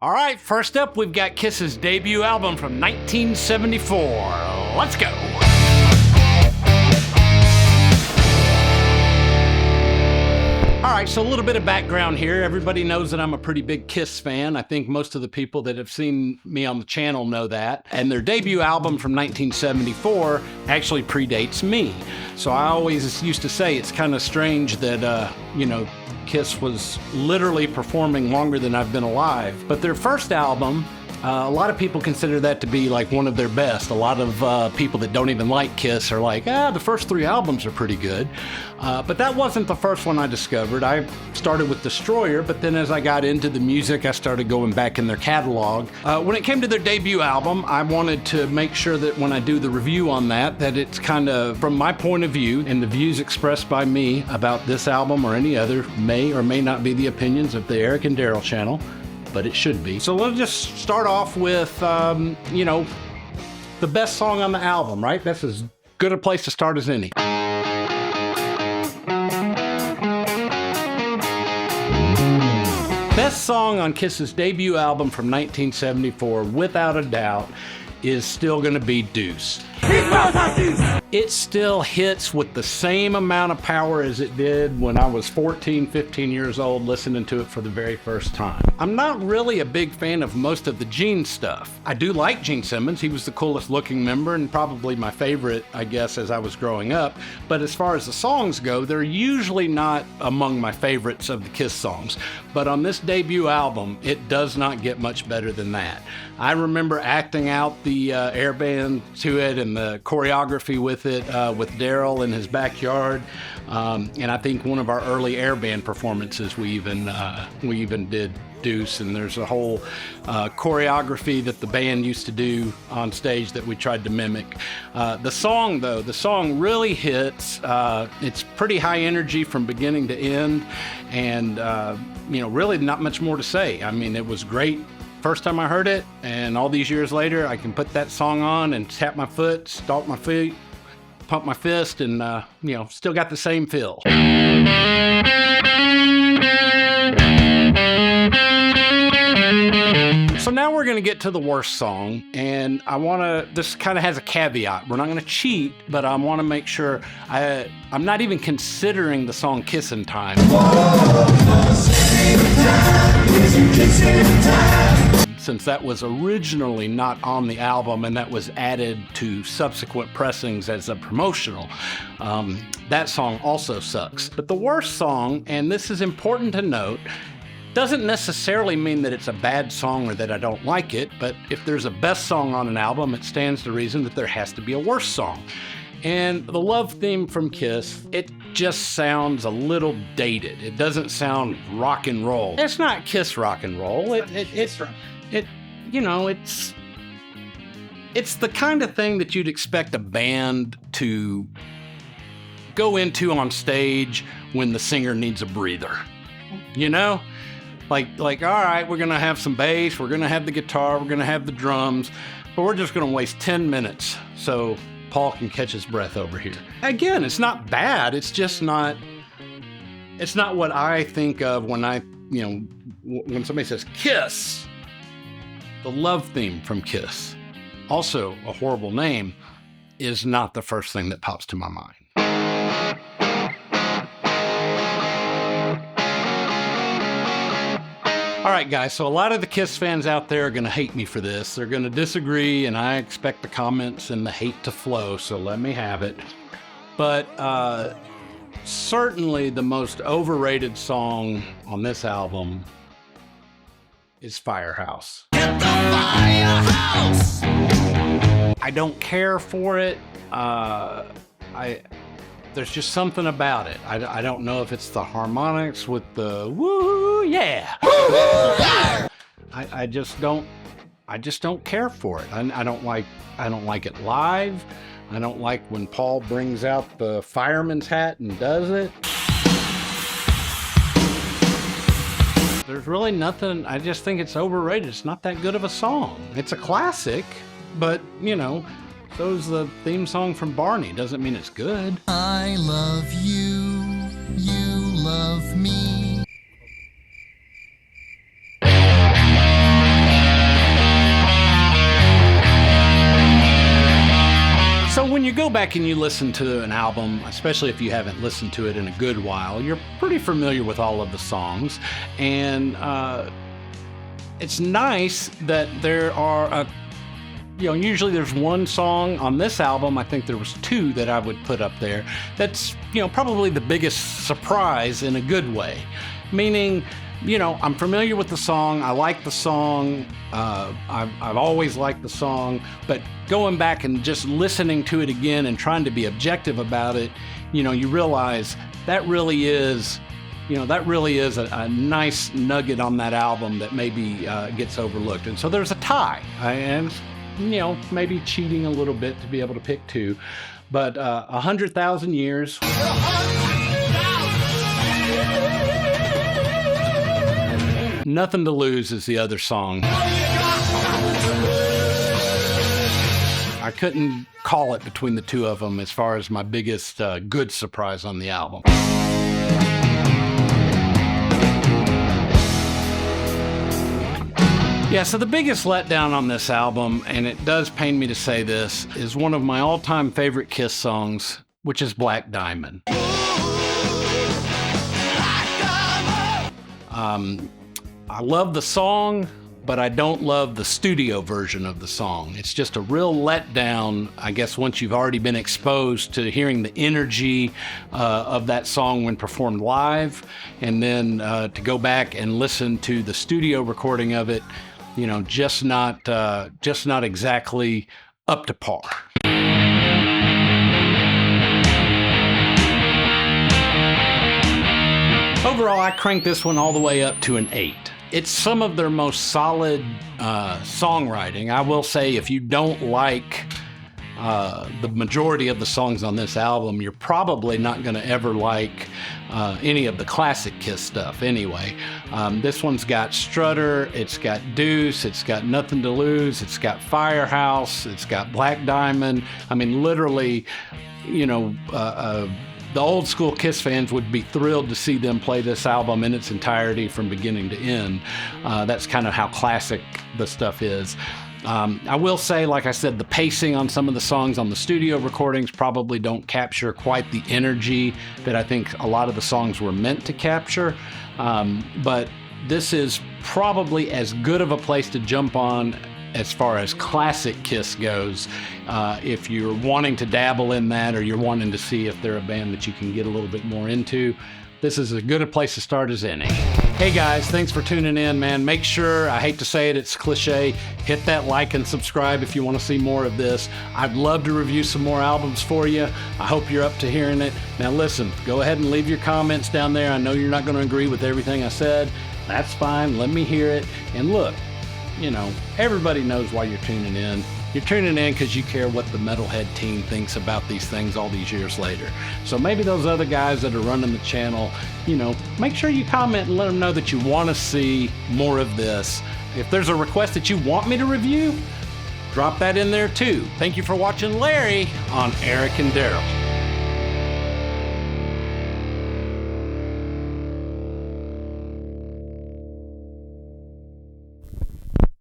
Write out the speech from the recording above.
All right, first up, we've got Kiss's debut album from 1974. Let's go. All right, so a little bit of background here. Everybody knows that I'm a pretty big Kiss fan. I think most of the people that have seen me on the channel know that. And their debut album from 1974 actually predates me. So I always used to say it's kind of strange that, Kiss was literally performing longer than I've been alive. But their first album, a lot of people consider that to be like one of their best. A lot of people that don't even like Kiss are like, the first 3 albums are pretty good. But that wasn't the first one I discovered. I started with Destroyer, but then as I got into the music, I started going back in their catalog. When it came to their debut album, I wanted to make sure that when I do the review on that it's kind of from my point of view, and the views expressed by me about this album or any other may or may not be the opinions of the Eric and Darrell channel, but it should be. So let's just start off with, the best song on the album, right? That's as good a place to start as any. Best song on Kiss's debut album from 1974, without a doubt, is still gonna be Deuce. It still hits with the same amount of power as it did when I was 14, 15 years old listening to it for the very first time. I'm not really a big fan of most of the Gene stuff. I do like Gene Simmons. He was the coolest looking member and probably my favorite, I guess, as I was growing up. But as far as the songs go, they're usually not among my favorites of the Kiss songs. But on this debut album, it does not get much better than that. I remember acting out the air band to it and the choreography with it with Darrell in his backyard, and I think one of our early air band performances we even did Deuce, and there's a whole choreography that the band used to do on stage that we tried to mimic. The song really hits. It's pretty high energy from beginning to end, and really not much more to say. I mean, it was great first time I heard it, and all these years later, I can put that song on and tap my foot, stomp my feet, pump my fist, and still got the same feel. So now we're gonna get to the worst song, and this kind of has a caveat. We're not gonna cheat, but I wanna make sure I'm not even considering the song Kissin' Time. Since that was originally not on the album and that was added to subsequent pressings as a promotional, that song also sucks. But the worst song, and this is important to note, doesn't necessarily mean that it's a bad song or that I don't like it, but if there's a best song on an album, it stands to reason that there has to be a worst song. And the love theme from Kiss, it just sounds a little dated. It doesn't sound rock and roll. It's not Kiss rock and roll. It's the kind of thing that you'd expect a band to go into on stage when the singer needs a breather. Like, all right, we're gonna have some bass, we're gonna have the guitar, we're gonna have the drums, but we're just gonna waste 10 minutes so Paul can catch his breath over here. Again, it's not bad, it's not what I think of when when somebody says Kiss. The love theme from Kiss, also a horrible name, is not the first thing that pops to my mind. All right, guys, so a lot of the Kiss fans out there are going to hate me for this. They're going to disagree, and I expect the comments and the hate to flow, so let me have it. But certainly the most overrated song on this album is Firehouse. Get the Firehouse! I don't care for it. There's just something about it. I don't know if it's the harmonics with the woo yeah. Woo yeah. I just don't care for it. I don't like it live. I don't like when Paul brings out the fireman's hat and does it. There's really nothing. I just think it's overrated. It's not that good of a song. It's a classic, but so's the theme song from Barney. Doesn't mean it's good. I love you, you love me. when you go back and you listen to an album, especially if you haven't listened to it in a good while, you're pretty familiar with all of the songs. And it's nice that there are usually there's one song on this album. I think there was two that I would put up there. That's, probably the biggest surprise in a good way. Meaning, I'm familiar with the song. I like the song. I've always liked the song. But going back and just listening to it again and trying to be objective about it, you realize that really is a nice nugget on that album that maybe gets overlooked. And so there's a tie. And maybe cheating a little bit to be able to pick two, but 100,000 Years. Nothing to Lose is the other song. I couldn't call it between the two of them as far as my biggest good surprise on the album. Yeah, so the biggest letdown on this album, and it does pain me to say this, is one of my all-time favorite Kiss songs, which is Black Diamond. I love the song, but I don't love the studio version of the song. It's just a real letdown, I guess, once you've already been exposed to hearing the energy of that song when performed live, and then to go back and listen to the studio recording of it, just not exactly up to par. Overall, I cranked this one all the way up to an 8. It's some of their most solid songwriting. I will say, if you don't like the majority of the songs on this album, you're probably not going to ever like any of the classic Kiss stuff anyway. This one's got Strutter, it's got Deuce, it's got Nothing to Lose, it's got Firehouse, it's got Black Diamond. I mean, literally, the old school Kiss fans would be thrilled to see them play this album in its entirety from beginning to end. That's kind of how classic the stuff is. I will say, like I said, the pacing on some of the songs on the studio recordings probably don't capture quite the energy that I think a lot of the songs were meant to capture. But this is probably as good of a place to jump on as far as classic Kiss goes, if you're wanting to dabble in that, or you're wanting to see if they're a band that you can get a little bit more into. This is as good a place to start as any. Hey guys, thanks for tuning in, man. Make sure, I hate to say it, it's cliche, hit that like and subscribe if you want to see more of this. I'd love to review some more albums for you. I hope you're up to hearing it. Now listen, go ahead and leave your comments down there. I know you're not going to agree with everything I said. That's fine, let me hear it. And look, everybody knows why you're tuning in. You're tuning in because you care what the Metalhead Teen thinks about these things all these years later. So maybe those other guys that are running the channel, make sure you comment and let them know that you want to see more of this. If there's a request that you want me to review, drop that in there too. Thank you for watching Larry on Eric and Darrell.